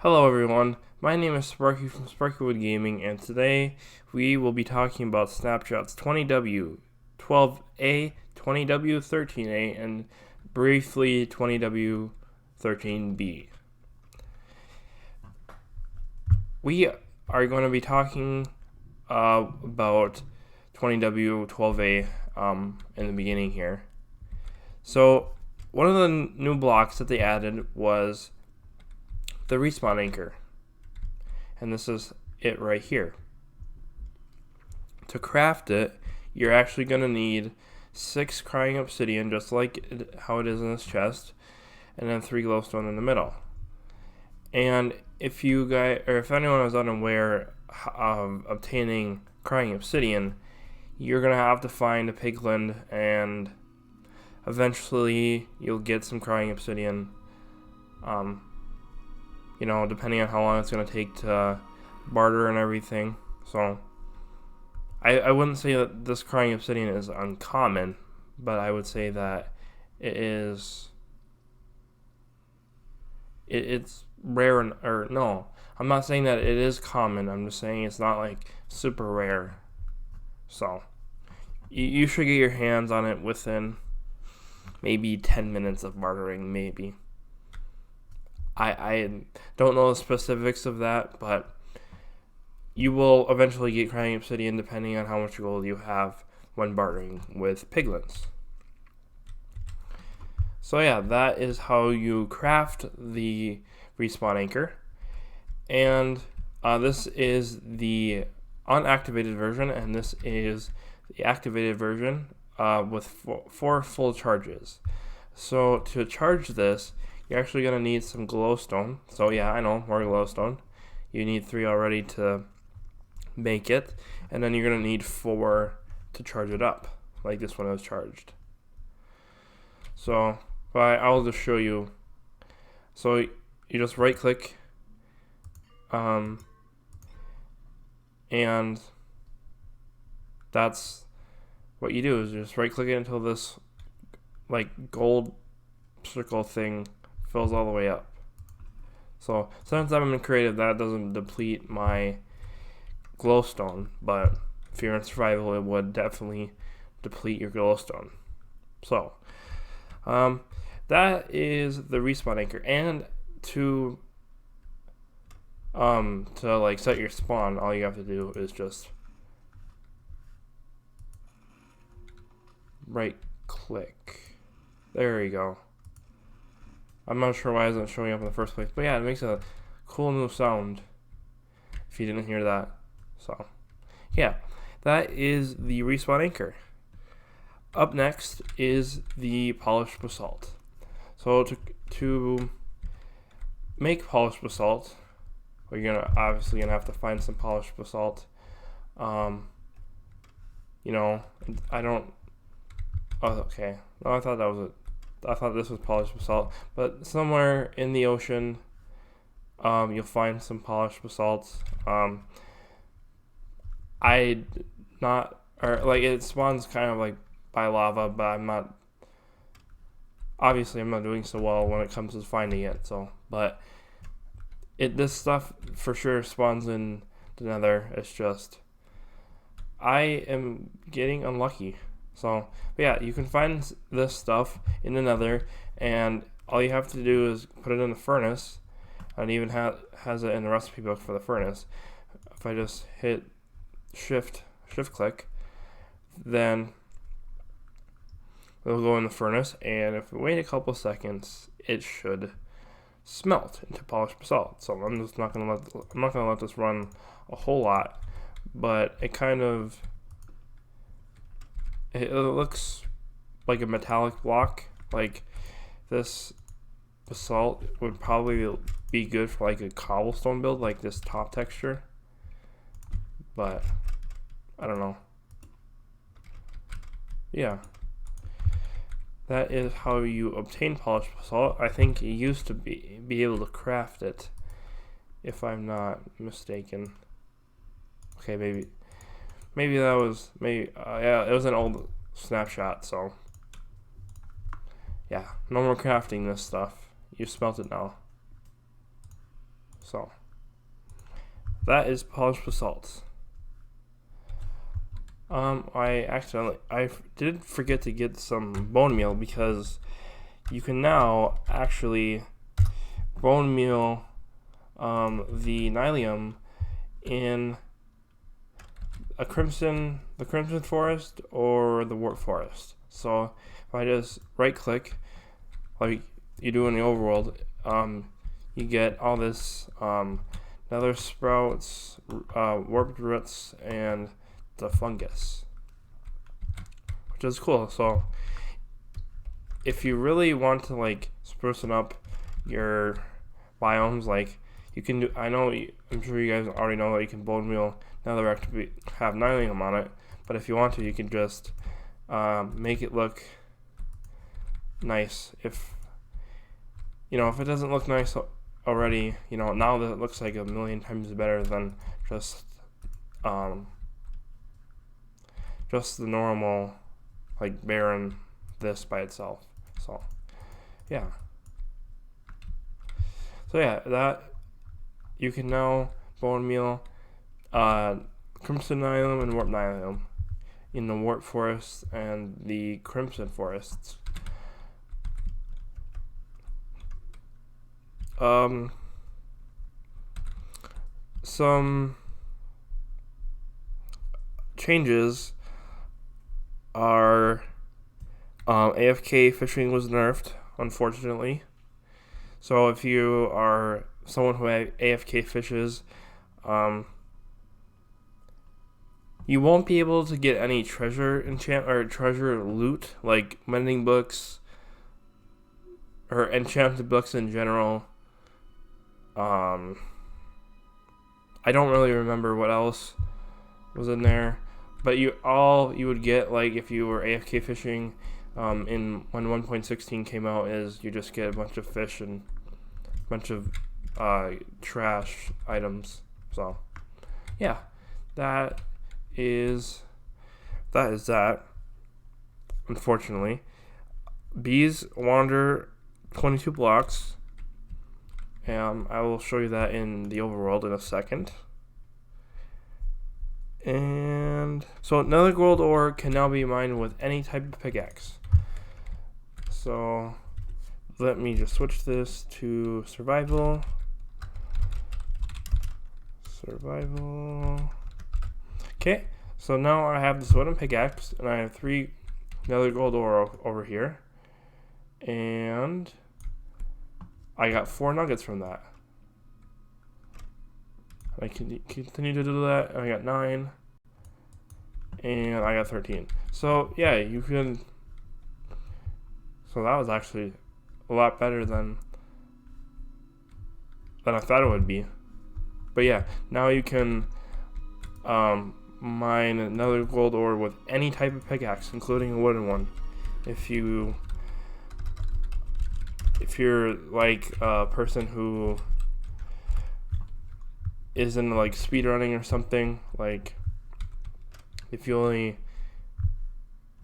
Hello everyone, my name is Sparky from Sparkywood Gaming, and today we will be talking about Snapshots 20w12a, 20w13a, and briefly 20w13b. We are going to be talking about 20w12a in the beginning here. So one of the new blocks that they added was the Respawningkerr, and this is it right here. To craft it, you're actually going to need 6 crying obsidian, just like how it is in this chest, and then 3 glowstone in the middle. And if you guys, or if anyone is unaware of obtaining crying obsidian, you're going to have to find a piglin, and eventually you'll get some crying obsidian. You know, depending on how long it's going to take to barter and everything. So, I wouldn't say that this crying obsidian is uncommon, but I would say that it's rare, or no, I'm not saying that it is common, I'm just saying it's not like super rare. So, you should get your hands on it within maybe 10 minutes of bartering, maybe. I don't know the specifics of that, but you will eventually get crying obsidian depending on how much gold you have when bartering with piglins. So yeah, that is how you craft the Respawningkerr. And this is the unactivated version, and this is the activated version with 4 full charges. So to charge this, you're actually going to need some glowstone. So yeah, I know, more glowstone. You need 3 already to make it. And then you're going to need 4 to charge it up, like this one is charged. So, I'll just show you. So you just right click. And that's what you do, is just right click it until this like gold circle thing fills all the way up. So since I'm in creative, that doesn't deplete my glowstone, but if you're in survival, it would definitely deplete your glowstone. So that is the Respawningkerr. And to like set your spawn, all you have to do is just right click. There you go. I'm not sure why it isn't showing up in the first place, but yeah, it makes a cool new sound if you didn't hear that. So yeah, that is the Respawningkerr. Up next is the polished basalt. So to make polished basalt, well, you're obviously gonna have to find some polished basalt. You know, I don't. Oh, okay. No, I thought that was it. I thought this was polished basalt, but somewhere in the ocean, you'll find some polished basalt. It spawns kind of like by lava, but I'm not doing so well when it comes to finding it. So, but this stuff for sure spawns in the Nether. It's just I am getting unlucky. So, but yeah, you can find this stuff in the Nether, and all you have to do is put it in the furnace, and it even has it in the recipe book for the furnace. If I just hit shift click, then it'll go in the furnace, and if we wait a couple seconds, it should smelt into polished basalt. So I'm not gonna let this run a whole lot, but it kind of. It looks like a metallic block. Like this basalt would probably be good for like a cobblestone build, like this top texture. But I don't know. Yeah, that is how you obtain polished basalt. I think you used to be able to craft it, if I'm not mistaken. Okay, maybe that was yeah, it was an old snapshot. So yeah, no more crafting this stuff. You smelt it now. So that is polished basalt. I did forget to get some bone meal, because you can now actually bone meal the nylium in the crimson forest or the wart forest. So if I just right click like you do in the overworld, you get all this nether sprouts, warped roots, and the fungus, which is cool. So if you really want to like sprucing up your biomes, like you can do, I'm sure you guys already know that you can bone meal netherrack to have nylium on it, but if you want to, you can just make it look nice. If if it doesn't look nice already, now that it looks like a million times better than just the normal like barren this by itself. So yeah, that you can now bone meal crimson nylium and warp nylium in the wart forests and the crimson forests. Some changes are AFK fishing was nerfed, unfortunately. So if you are someone who AFK fishes, you won't be able to get any treasure enchant or treasure loot like mending books or enchanted books in general. I don't really remember what else was in there, but you would get, like if you were AFK fishing in when 1.16 came out, is you just get a bunch of fish and a bunch of trash items. So yeah, that is that. Unfortunately, bees wander 22 blocks. I will show you that in the overworld in a second. And so nether gold ore can now be mined with any type of pickaxe. So let me just switch this to survival. Okay, so now I have this wooden pickaxe and I have 3 nether gold ore over here. And I got 4 nuggets from that. I can continue to do that, and I got 9, and I got 13. So yeah, you can. So that was actually a lot better than I thought it would be. But yeah, now you can mine another gold ore with any type of pickaxe, including a wooden one. If you're like a person who is into like speedrunning or something, like if you only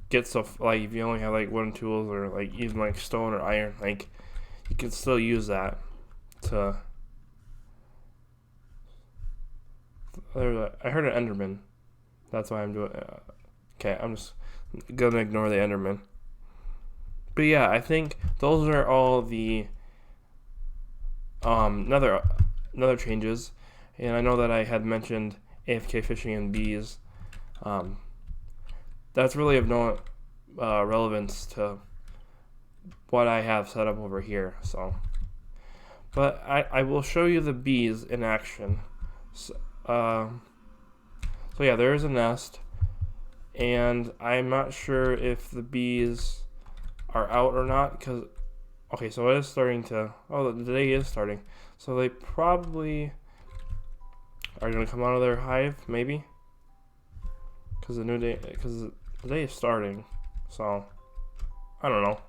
get stuff, like if you only have like wooden tools or like even like stone or iron, like you can still use that to. I heard an Enderman. That's why I'm doing. Okay, I'm just gonna ignore the Enderman. But yeah, I think those are all the nether changes. And I know that I had mentioned AFK fishing and bees. That's really of no relevance to what I have set up over here. So, but I will show you the bees in action. So yeah, there is a nest, and I'm not sure if the bees are out or not, because okay, so it is starting to. Oh, the day is starting, so they probably are gonna come out of their hive, maybe, because the day is starting. So I don't know,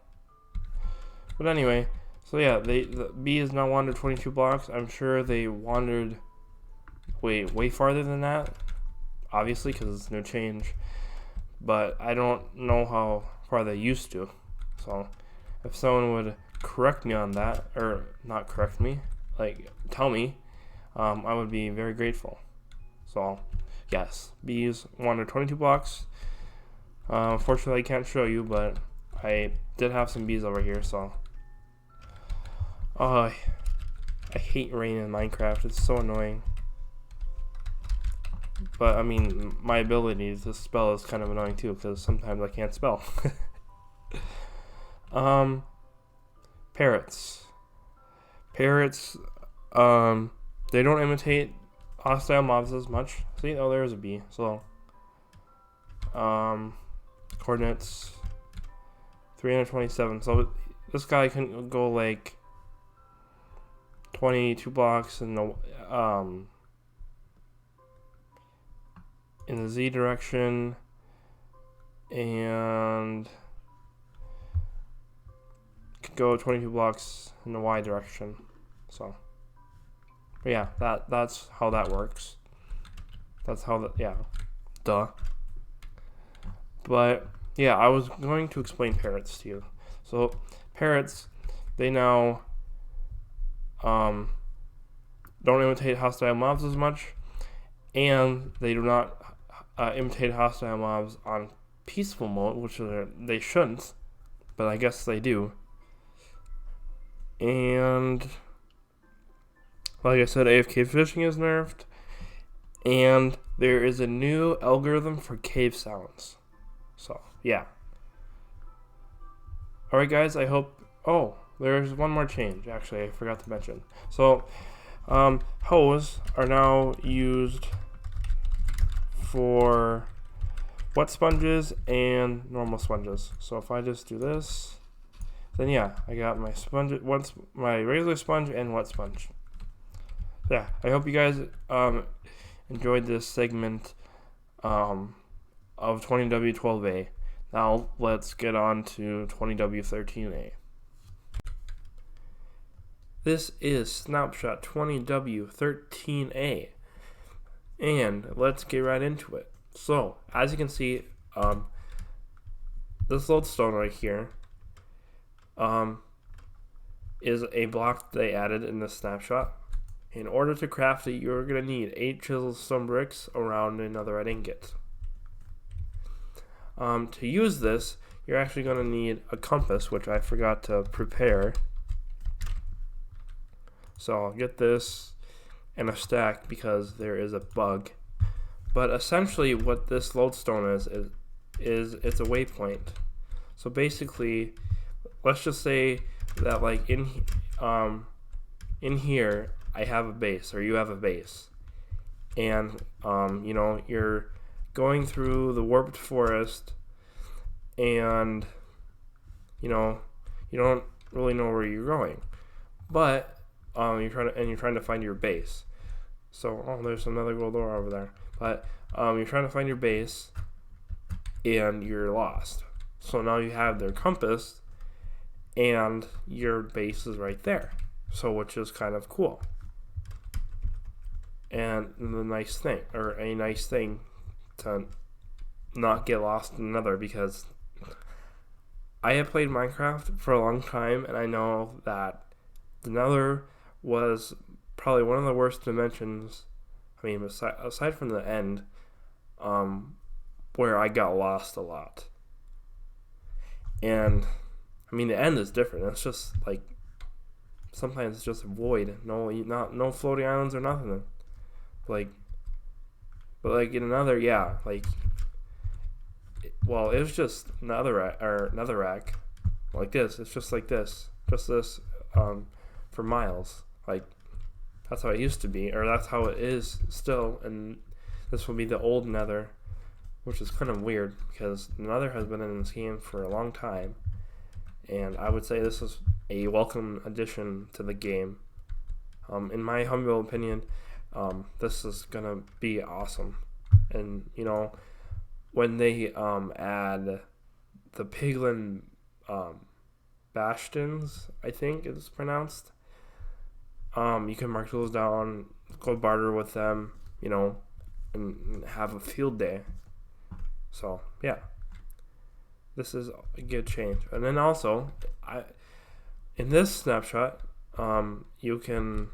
but anyway, so yeah, the bees now wandered 22 blocks. I'm sure they wandered way farther than that, obviously, because it's no change. But I don't know how far they used to. So if someone would correct me on that, or not correct me, like tell me I would be very grateful. So, yes, bees wanted 22 blocks. Unfortunately, I can't show you, but I did have some bees over here, so. I hate rain in Minecraft. It's so annoying. But, I mean, my ability to spell is kind of annoying, too, because sometimes I can't spell. Parrots. Parrots, they don't imitate hostile mobs as much. See, oh, there's a bee. So, coordinates 327. So this guy can go like 22 blocks in the Z direction, and could go 22 blocks in the Y direction. So, but yeah, that's how that works. That's how that, yeah, duh. But yeah, I was going to explain parrots to you. So parrots, they now don't imitate hostile mobs as much, and they do not imitate hostile mobs on peaceful mode, which they shouldn't, but I guess they do. And like I said, AFK fishing is nerfed, and there is a new algorithm for cave sounds. So, yeah. Alright guys, I hope... Oh, there's one more change, actually, I forgot to mention. So, hoes are now used for wet sponges and normal sponges. So if I just do this, then yeah, I got my sponge, my regular sponge and wet sponge. Yeah, I hope you guys enjoyed this segment of 20w12a. Now let's get on to 20w13a. This is Snapshot 20w13a, and let's get right into it. So, as you can see, this Lodestone right here is a block they added in this snapshot. In order to craft it, you're going to need 8 chiseled stone bricks around another red ingot. To use this, you're actually going to need a compass, which I forgot to prepare. So I'll get this and a stack because there is a bug. But essentially what this lodestone is it's a waypoint. So basically, let's just say that like in here I have a base, or you have a base, and you know, you're going through the warped forest, and you know, you don't really know where you're going, but you're trying to find your base. So, oh, there's another gold ore over there. But you're trying to find your base, and you're lost. So now you have their compass, and your base is right there. So, which is kind of cool. And the nice thing, or a nice thing, to not get lost in Nether, because I have played Minecraft for a long time, and I know that the Nether was probably one of the worst dimensions. I mean, aside from the end, where I got lost a lot. And I mean, the end is different. It's just like sometimes it's just a void. No floating islands or nothing. But like in another, yeah, like, well, it was just netherrack like this. It's just like this, for miles. Like, that's how it used to be, or that's how it is still. And this will be the old Nether, which is kind of weird because the Nether has been in this game for a long time, and I would say this is a welcome addition to the game. In my humble opinion, this is gonna be awesome. And you know, when they add the piglin bastions, I think it's pronounced, you can mark those down, go barter with them, you know, and have a field day. So yeah, this is a good change. And then also, in this snapshot, you can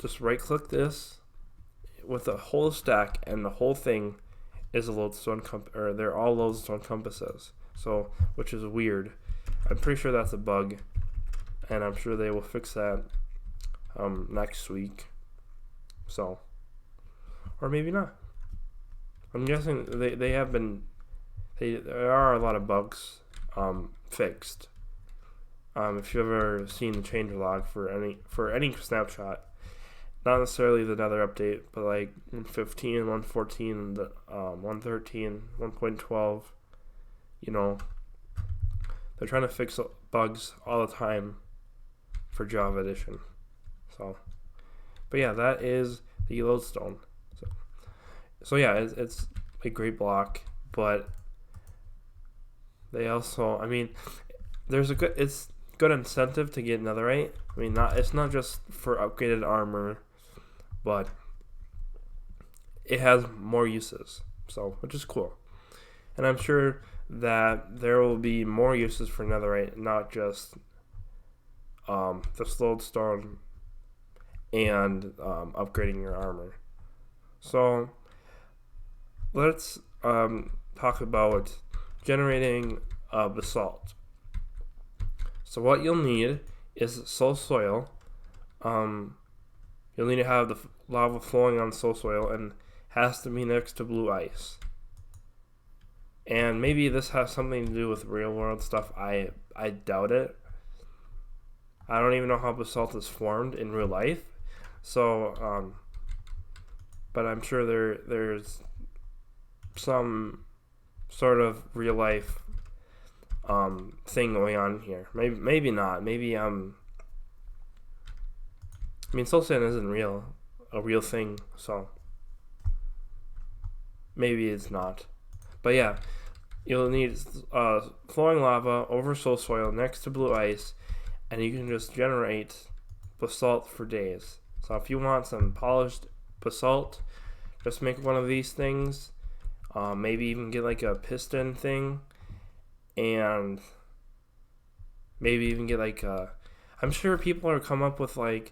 just right click this with a whole stack, and the whole thing is a lodestone or they're all lodestone compasses. So, which is weird. I'm pretty sure that's a bug, and I'm sure they will fix that next week. So, or maybe not. I'm guessing they have been. There are a lot of bugs fixed. If you've ever seen the changelog for any snapshot, not necessarily the Nether update, but like 115, 114, the 113, 1.12, you know, they're trying to fix bugs all the time for Java Edition. So, but yeah, that is the Lodestone. So yeah, it's a great block, but they also, I mean, it's good incentive to get netherite. I mean, it's not just for upgraded armor, but it has more uses, so which is cool. And I'm sure that there will be more uses for netherite, not just the lodestone and upgrading your armor. So let's talk about generating basalt. So what you'll need is soul soil. You'll need to have the lava flowing on soul soil, and has to be next to blue ice. And maybe this has something to do with real world stuff. I doubt it. I don't even know how basalt is formed in real life. So, but I'm sure there's some sort of real life thing going on here. Maybe not. Maybe I mean, soul sand isn't a real thing, so maybe it's not. But yeah, you'll need flowing lava over soul soil next to blue ice, and you can just generate basalt for days. So if you want some polished basalt, just make one of these things. Maybe even get like a piston thing, and maybe even get like I'm sure people are come up with like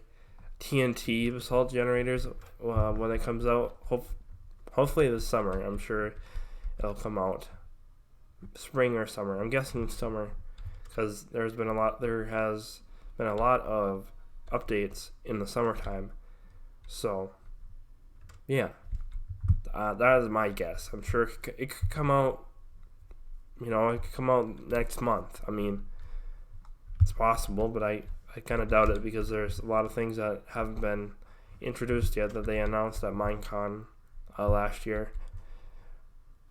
TNT basalt generators when it comes out. Hopefully this summer. I'm sure it'll come out spring or summer. I'm guessing summer, because there has been a lot of updates in the summertime. So yeah, that is my guess. I'm sure it could come out. You know, it could come out next month. I mean, it's possible, but I kind of doubt it, because there's a lot of things that haven't been introduced yet that they announced at Minecon last year.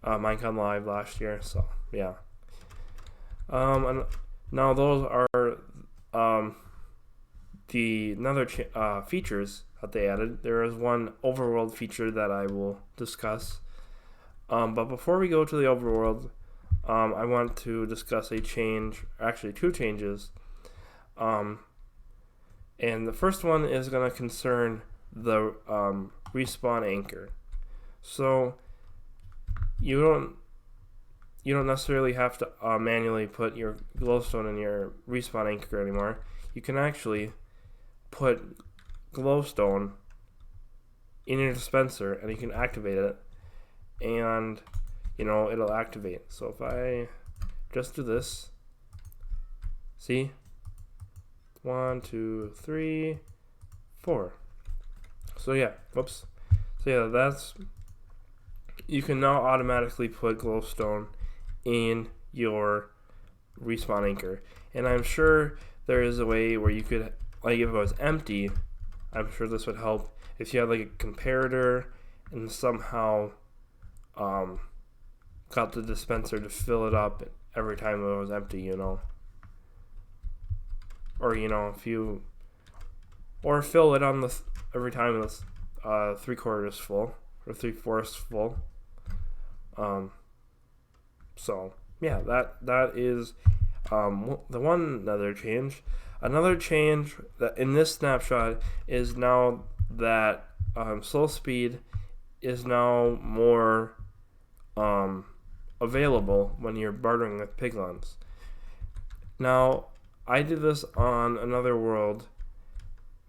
Minecon Live last year. So yeah. And now those are the another features that they added. There is one overworld feature that I will discuss. But before we go to the overworld, I want to discuss two changes. And the first one is going to concern the Respawningkerr. So you don't necessarily have to manually put your glowstone in your Respawningkerr anymore. You can actually put glowstone in your dispenser, and you can activate it, and you know it'll activate. So if I just do this, see, 1, 2, 3, 4. So yeah, whoops. So yeah, you can now automatically put glowstone in your Respawningkerr, and I'm sure there is a way where you could, like, if it was empty, I'm sure this would help if you had like a comparator and somehow got the dispenser to fill it up every time it was empty, you know. Or, you know, or fill it on every time it's 3/4 full or 3/4 full. So yeah, that is the one other change. Another change that in this snapshot is now that soul speed is now more available when you're bartering with piglins. Now, I did this on another world,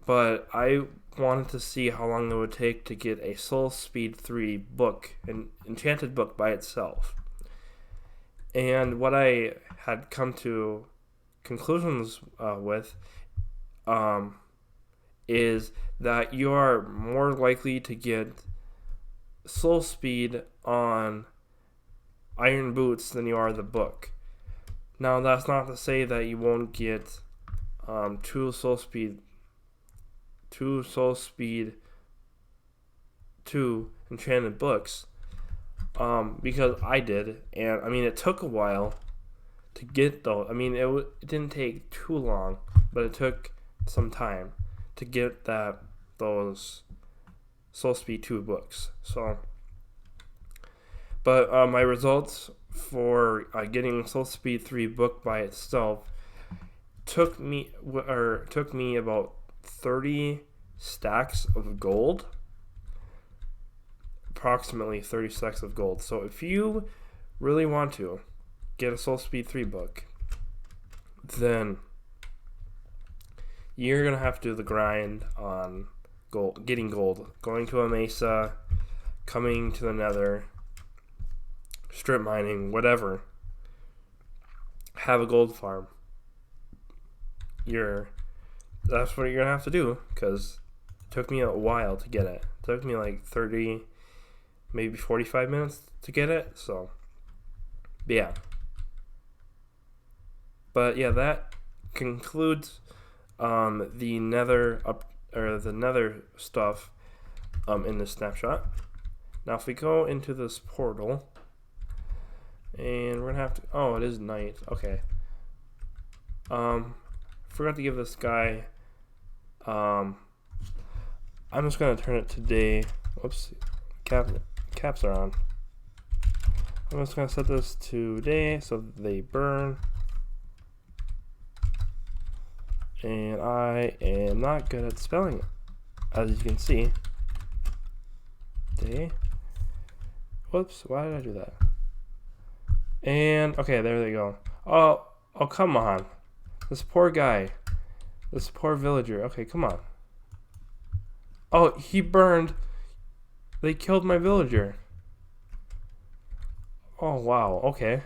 but I wanted to see how long it would take to get a Soul Speed 3 book, an enchanted book by itself. And what I had come to conclusions with is that you are more likely to get Soul Speed on Iron Boots than you are the book. Now, that's not to say that you won't get two Soul Speed 2 enchanted books, because I did, and I mean, it took a while to get those. I mean, it didn't take too long, but it took some time to get those Soul Speed 2 books. So, but my results for getting Soul Speed 3 book by itself took me about 30 stacks of gold. Approximately 30 stacks of gold. So if you really want to get a Soul Speed 3 book, then you're going to have to do the grind on gold, getting gold, going to a mesa, coming to the Nether, strip mining, whatever. Have a gold farm. That's what you're going to have to do, because it took me a while to get it. It took me like 30, maybe 45 minutes to get it, so yeah. But yeah, that concludes the Nether stuff in this snapshot. Now if we go into this portal, and we're gonna have to, oh, it is night, okay. Forgot to give this guy, I'm just gonna turn it to day. Whoops, caps are on. I'm just gonna set this to day so that they burn. And I am not good at spelling it, as you can see. Day. Whoops, why did I do that? And okay, there they go. Oh, come on. This poor guy. This poor villager. Okay, come on. Oh, he burned. They killed my villager. Oh, wow. Okay.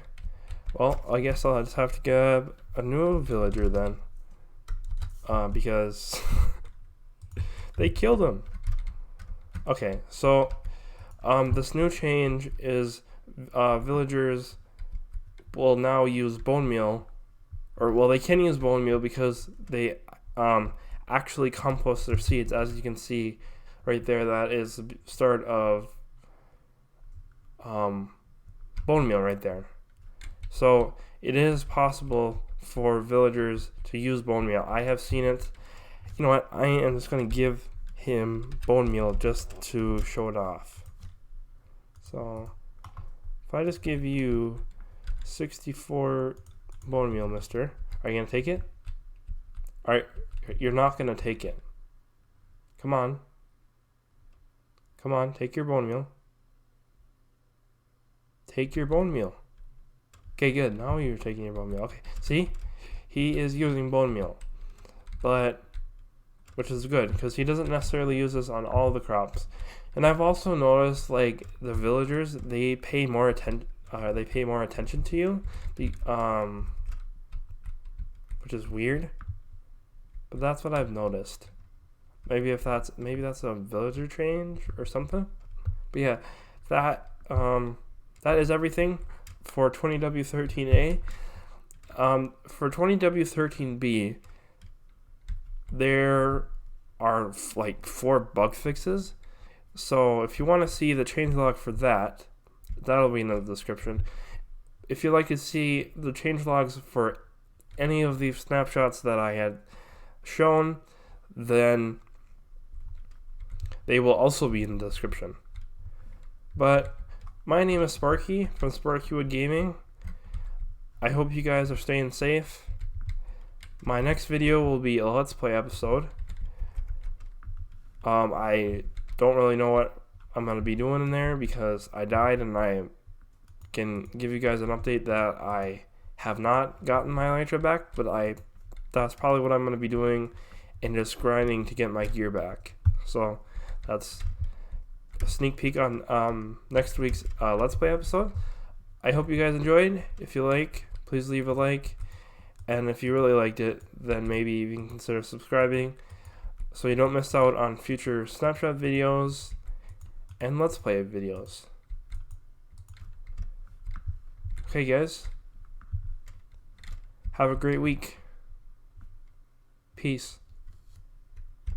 Well, I guess I'll just have to get a new villager then. Because they killed him. Okay, so this new change is villagers will now use bone meal. Or, well, they can use bone meal because they actually compost their seeds. As you can see right there, that is the start of bone meal right there. So it is possible for villagers to use bone meal. I have seen it. You know what? I am just going to give him bone meal just to show it off. So if I just give you 64 bone meal, mister, are you going to take it? Alright, you're not going to take it. Come on. Come on, take your bone meal. Take your bone meal. Okay, good. Now you're taking your bone meal. Okay, see? He is using bone meal. But, which is good, because he doesn't necessarily use this on all the crops. And I've also noticed, like, the villagers, they pay more attention to you. Which is weird. But that's what I've noticed. Maybe that's a villager change or something. But yeah, that is everything for 20w13a. For 20w13b, there are like 4 bug fixes. So if you want to see the changelog for that, that'll be in the description. If you'd like to see the changelogs for any of these snapshots that I had shown, then they will also be in the description. But my name is Sparky from Sparkywood Gaming. I hope you guys are staying safe. My next video will be a Let's Play episode. I don't really know what I'm going to be doing in there because I died, and I can give you guys an update that I have not gotten my elytra back, but that's probably what I'm going to be doing and just grinding to get my gear back. So that's a sneak peek on next week's Let's Play episode. I hope you guys enjoyed. If you like, please leave a like. And if you really liked it, then maybe you can consider subscribing so you don't miss out on future Snapshot videos and Let's Play videos. Okay, guys. Have a great week. Peace.